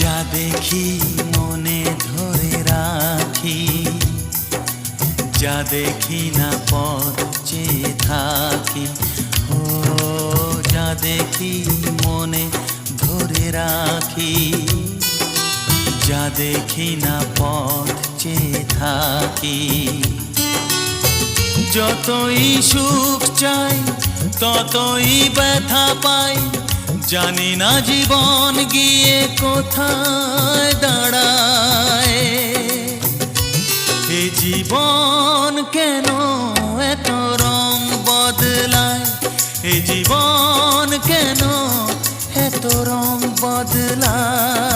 যা দেখি মনে ধরে রাখি, যা দেখি না পথ চেয়ে থাকি। ও যা দেখি মনে ধরে রাখি, যা দেখি না পথ চেয়ে থাকি। যতই সুখ চাই ততই ব্যথা পাই, জানি না জীবন গিয়ে কোথায় দাঁড়ায়। এ জীবন কেন এত রং বদলায়, এ জীবন কেন এত রং বদলায়।